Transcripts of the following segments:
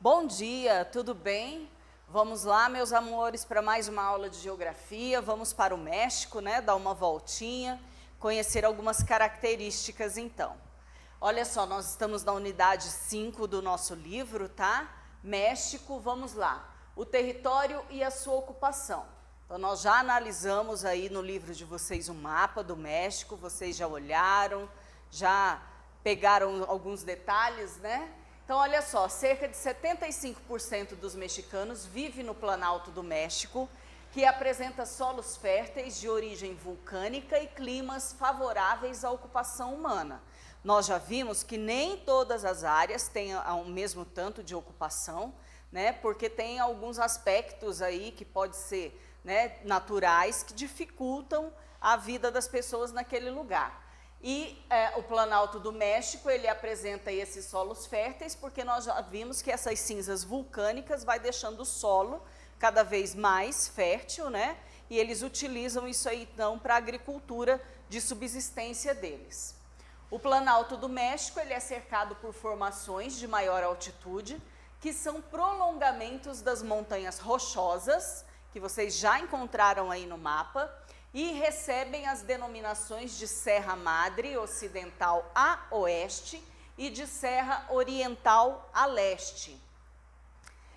Bom dia, tudo bem? Vamos lá, meus amores, para mais uma aula de geografia. Vamos para o México, né? Dar uma voltinha, conhecer algumas características então. Olha só, nós estamos na unidade 5 do nosso livro, tá? México, vamos lá. O território e a sua ocupação. Então, nós já analisamos aí no livro de vocês um mapa do México, vocês já olharam, já pegaram alguns detalhes, né? Então, olha só, cerca de 75% dos mexicanos vive no Planalto do México, que apresenta solos férteis de origem vulcânica e climas favoráveis à ocupação humana. Nós já vimos que nem todas as áreas têm o mesmo tanto de ocupação, né? Porque tem alguns aspectos aí que pode ser, né, naturais, que dificultam a vida das pessoas naquele lugar. E o Planalto do México, ele apresenta esses solos férteis, porque nós já vimos que essas cinzas vulcânicas vai deixando o solo cada vez mais fértil, né? E eles utilizam isso aí, então, para a agricultura de subsistência deles. O Planalto do México, ele é cercado por formações de maior altitude, que são prolongamentos das montanhas rochosas, que vocês já encontraram aí no mapa, e recebem as denominações de Serra Madre Ocidental a oeste e de Serra Oriental a leste.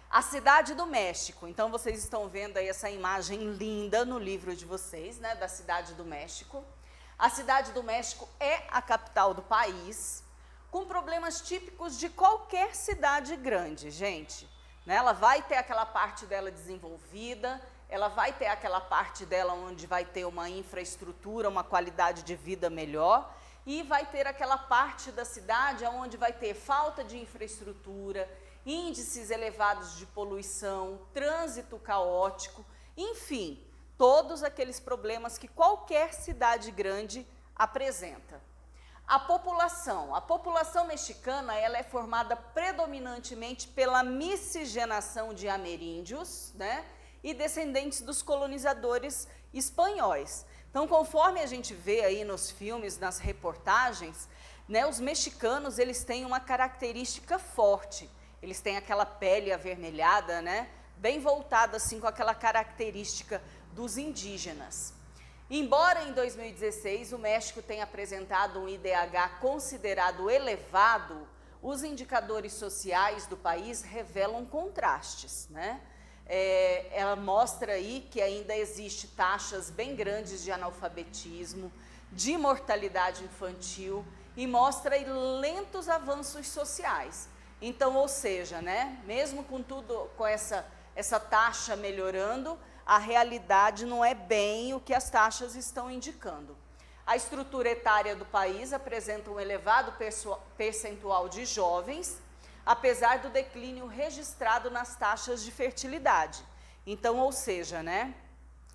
A cidade do México, então vocês estão vendo aí essa imagem linda no livro de vocês, né, da cidade do México. A cidade do México é a capital do país, com problemas típicos de qualquer cidade grande, gente. Né? Ela vai ter aquela parte dela desenvolvida, ela vai ter aquela parte dela onde vai ter uma infraestrutura, uma qualidade de vida melhor, e vai ter aquela parte da cidade onde vai ter falta de infraestrutura, índices elevados de poluição, trânsito caótico, enfim, todos aqueles problemas que qualquer cidade grande apresenta. A população mexicana, ela é formada predominantemente pela miscigenação de ameríndios, né, e descendentes dos colonizadores espanhóis. Então, conforme a gente vê aí nos filmes, nas reportagens, né, os mexicanos, eles têm uma característica forte. Eles têm aquela pele avermelhada, né, bem voltada assim com aquela característica dos indígenas. Embora em 2016 o México tenha apresentado um IDH considerado elevado, os indicadores sociais do país revelam contrastes, né? Ela mostra aí que ainda existe taxas bem grandes de analfabetismo, de mortalidade infantil e mostra aí lentos avanços sociais. Então, ou seja, né, mesmo com tudo, com essa taxa melhorando, a realidade não é bem o que as taxas estão indicando. A estrutura etária do país apresenta um elevado percentual de jovens, apesar do declínio registrado nas taxas de fertilidade. Então, ou seja, né,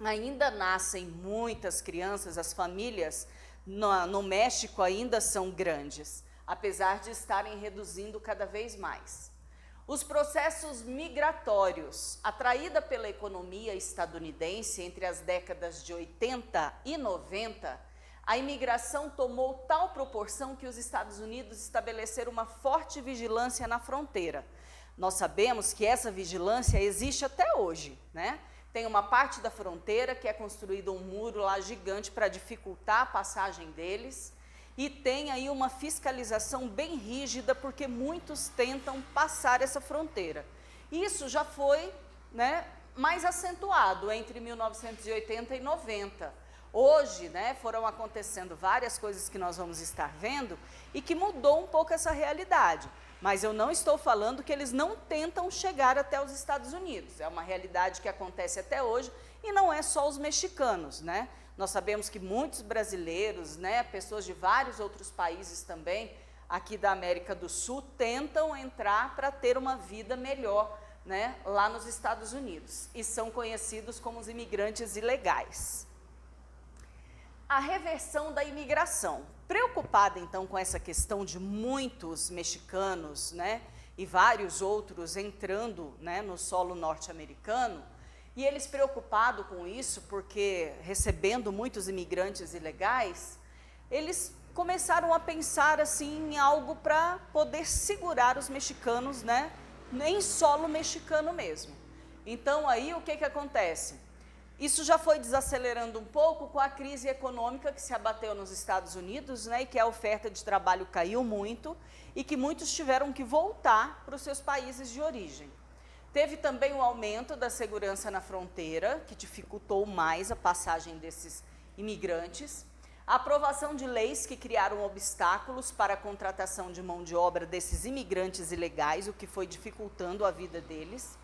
ainda nascem muitas crianças, as famílias no México ainda são grandes, apesar de estarem reduzindo cada vez mais. Os processos migratórios, atraída pela economia estadunidense entre as décadas de 80 e 90, a imigração tomou tal proporção que os Estados Unidos estabeleceram uma forte vigilância na fronteira. Nós sabemos que essa vigilância existe até hoje, né? Tem uma parte da fronteira que é construído um muro lá gigante para dificultar a passagem deles, e tem aí uma fiscalização bem rígida, porque muitos tentam passar essa fronteira. Isso já foi, né, mais acentuado entre 1980 e 90. Hoje, né, foram acontecendo várias coisas que nós vamos estar vendo e que mudou um pouco essa realidade. Mas eu não estou falando que eles não tentam chegar até os Estados Unidos. É uma realidade que acontece até hoje e não é só os mexicanos, né? Nós sabemos que muitos brasileiros, né, pessoas de vários outros países também, aqui da América do Sul, tentam entrar para ter uma vida melhor, né, lá nos Estados Unidos. E são conhecidos como os imigrantes ilegais. A reversão da imigração. Preocupada, então, com essa questão de muitos mexicanos, né, e vários outros entrando, né, no solo norte-americano, e eles preocupados com isso, porque recebendo muitos imigrantes ilegais, eles começaram a pensar assim em algo para poder segurar os mexicanos, né, em solo mexicano mesmo. Então aí o que acontece? Isso já foi desacelerando um pouco com a crise econômica que se abateu nos Estados Unidos, né, e que a oferta de trabalho caiu muito e que muitos tiveram que voltar para os seus países de origem. Teve também o aumento da segurança na fronteira, que dificultou mais a passagem desses imigrantes, a aprovação de leis que criaram obstáculos para a contratação de mão de obra desses imigrantes ilegais, o que foi dificultando a vida deles,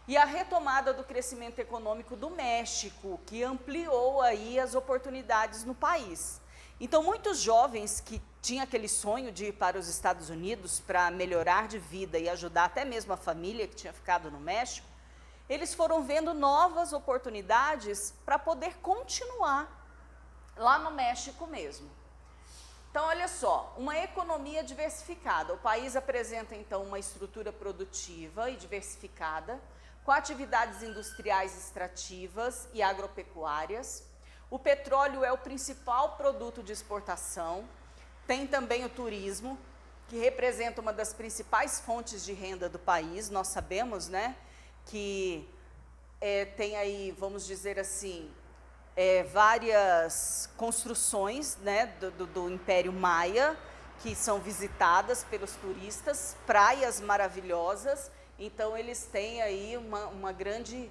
e a retomada do crescimento econômico do México, que ampliou aí as oportunidades no país. Então, muitos jovens que tinham aquele sonho de ir para os Estados Unidos para melhorar de vida e ajudar até mesmo a família que tinha ficado no México, eles foram vendo novas oportunidades para poder continuar lá no México mesmo. Então, olha só, uma economia diversificada. O país apresenta, então, uma estrutura produtiva e diversificada, com atividades industriais extrativas e agropecuárias. O petróleo é o principal produto de exportação. Tem também o turismo, que representa uma das principais fontes de renda do país. Nós sabemos, né, que tem aí, vamos dizer assim, várias construções, né, do Império Maia, que são visitadas pelos turistas, praias maravilhosas. Então, eles têm aí uma grande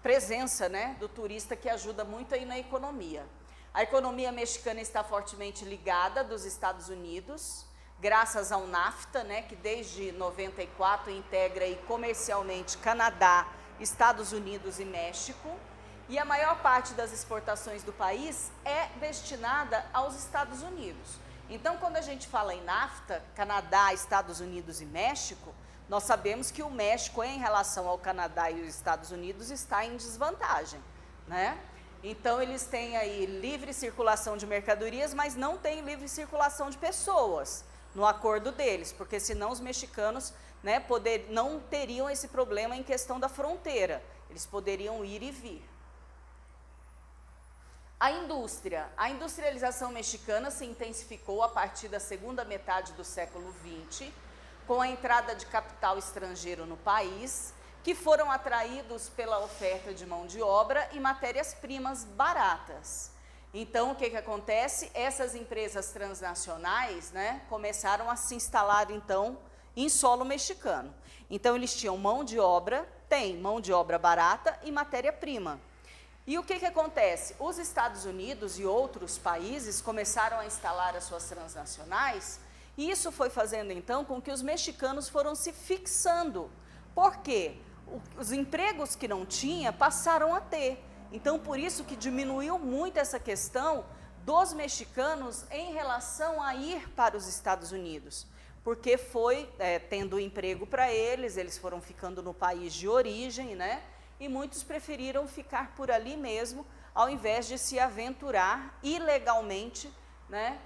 presença, né, do turista, que ajuda muito aí na economia. A economia mexicana está fortemente ligada dos Estados Unidos, graças ao NAFTA, né, que desde 94 integra aí comercialmente Canadá, Estados Unidos e México. E a maior parte das exportações do país é destinada aos Estados Unidos. Então, quando a gente fala em NAFTA, Canadá, Estados Unidos e México, nós sabemos que o México, em relação ao Canadá e os Estados Unidos, está em desvantagem, né? Então, eles têm aí livre circulação de mercadorias, mas não têm livre circulação de pessoas no acordo deles, porque senão os mexicanos, né, não teriam esse problema em questão da fronteira, eles poderiam ir e vir. A industrialização mexicana se intensificou a partir da segunda metade do século XX, com a entrada de capital estrangeiro no país, que foram atraídos pela oferta de mão de obra e matérias-primas baratas. Então, o que acontece? Essas empresas transnacionais, né, começaram a se instalar, então, em solo mexicano. Então, eles tinham mão de obra barata e matéria-prima. E o que acontece? Os Estados Unidos e outros países começaram a instalar as suas transnacionais, e isso foi fazendo, então, com que os mexicanos foram se fixando. Por quê? Os empregos que não tinha passaram a ter. Então, por isso que diminuiu muito essa questão dos mexicanos em relação a ir para os Estados Unidos, porque foi tendo emprego para eles, eles foram ficando no país de origem, né? E muitos preferiram ficar por ali mesmo, ao invés de se aventurar ilegalmente, né,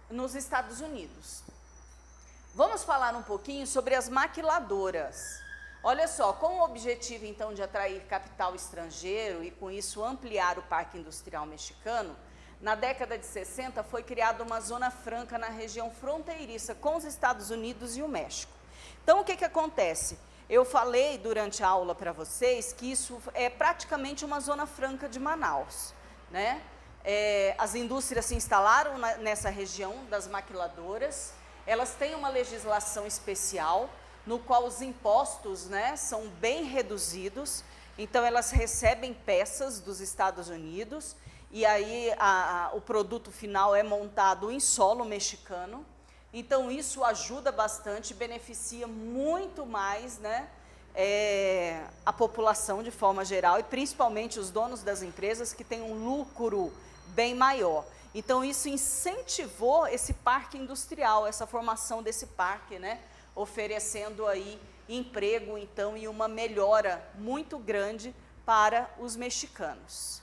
nos Estados Unidos. Vamos falar um pouquinho sobre as maquiladoras. Olha só, com o objetivo, então, de atrair capital estrangeiro e, com isso, ampliar o parque industrial mexicano, na década de 60 foi criada uma zona franca na região fronteiriça com os Estados Unidos e o México. Então, o que acontece? Eu falei durante a aula para vocês que isso é praticamente uma zona franca de Manaus, né? As indústrias se instalaram nessa região das maquiladoras, elas têm uma legislação especial, no qual os impostos, né, são bem reduzidos, então elas recebem peças dos Estados Unidos, e aí o produto final é montado em solo mexicano. Então, isso ajuda bastante, beneficia muito mais, né, a população de forma geral, e principalmente os donos das empresas, que têm um lucro bem maior. Então, isso incentivou esse parque industrial, essa formação desse parque, né, oferecendo aí emprego, então, e uma melhora muito grande para os mexicanos.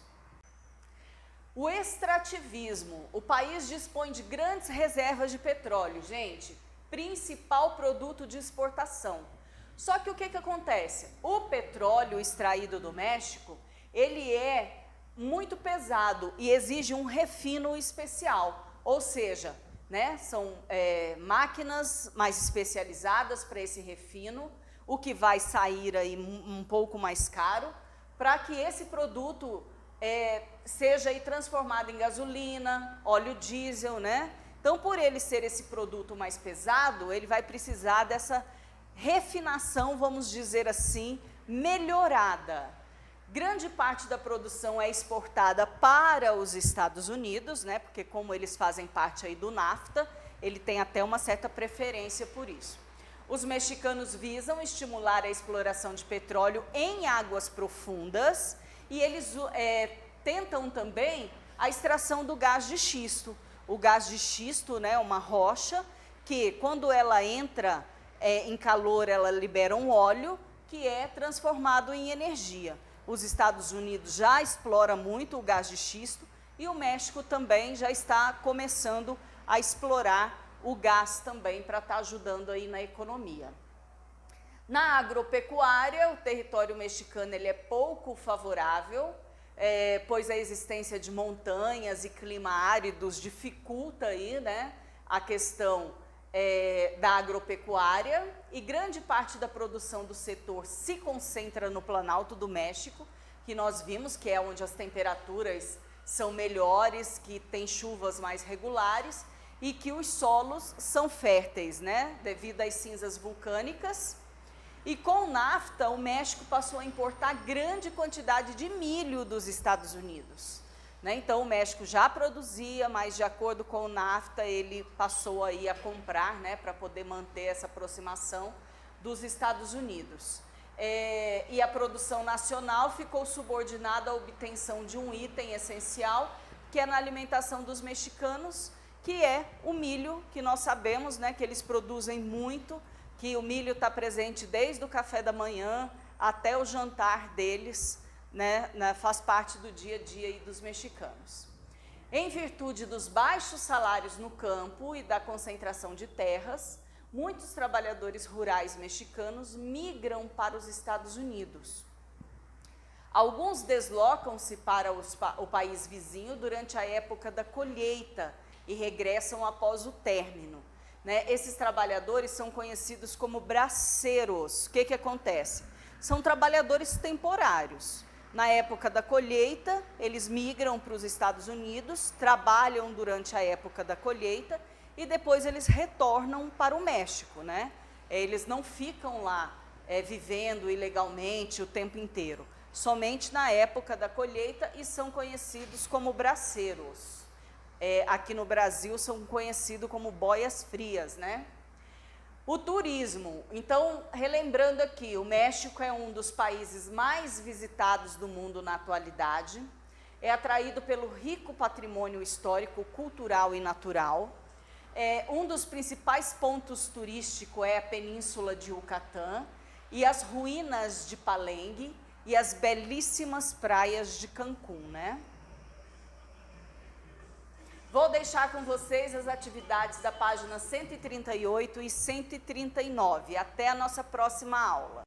O extrativismo. O país dispõe de grandes reservas de petróleo, gente, principal produto de exportação. Só que o que acontece? O petróleo extraído do México, ele é muito pesado e exige um refino especial, ou seja, né? São máquinas mais especializadas para esse refino, o que vai sair aí um pouco mais caro, para que esse produto seja aí transformado em gasolina, óleo diesel, né? Então, por ele ser esse produto mais pesado, ele vai precisar dessa refinação, vamos dizer assim, melhorada. Grande parte da produção é exportada para os Estados Unidos, né? Porque como eles fazem parte aí do NAFTA, ele tem até uma certa preferência por isso. Os mexicanos visam estimular a exploração de petróleo em águas profundas e eles tentam também a extração do gás de xisto. O gás de xisto, né, é uma rocha que, quando ela entra em calor, ela libera um óleo que é transformado em energia. Os Estados Unidos já exploram muito o gás de xisto e o México também já está começando a explorar o gás também para estar ajudando aí na economia. Na agropecuária, o território mexicano ele é pouco favorável, pois a existência de montanhas e clima áridos dificulta aí, né, a questão da agropecuária, e grande parte da produção do setor se concentra no Planalto do México, que nós vimos que é onde as temperaturas são melhores, que tem chuvas mais regulares e que os solos são férteis, né, devido às cinzas vulcânicas. E com o NAFTA, o México passou a importar grande quantidade de milho dos Estados Unidos, né? Então, o México já produzia, mas de acordo com o NAFTA, ele passou aí a comprar, né, para poder manter essa aproximação dos Estados Unidos. E a produção nacional ficou subordinada à obtenção de um item essencial, que é na alimentação dos mexicanos, que é o milho, que nós sabemos, né, que eles produzem muito, que o milho está presente desde o café da manhã até o jantar deles, né, faz parte do dia a dia aí dos mexicanos. Em virtude dos baixos salários no campo e da concentração de terras, muitos trabalhadores rurais mexicanos migram para os Estados Unidos. Alguns deslocam-se para o país vizinho durante a época da colheita e regressam após o término. Né? Esses trabalhadores são conhecidos como braceiros. O que acontece? São trabalhadores temporários. Na época da colheita, eles migram para os Estados Unidos, trabalham durante a época da colheita e depois eles retornam para o México, né? Eles não ficam lá vivendo ilegalmente o tempo inteiro, somente na época da colheita, e são conhecidos como braceiros. Aqui no Brasil são conhecidos como boias frias, né? O turismo, então, relembrando aqui, o México é um dos países mais visitados do mundo na atualidade, é atraído pelo rico patrimônio histórico, cultural e natural. Um dos principais pontos turísticos é a Península de Yucatán e as ruínas de Palenque e as belíssimas praias de Cancún, né? Vou deixar com vocês as atividades da página 138 e 139. Até a nossa próxima aula.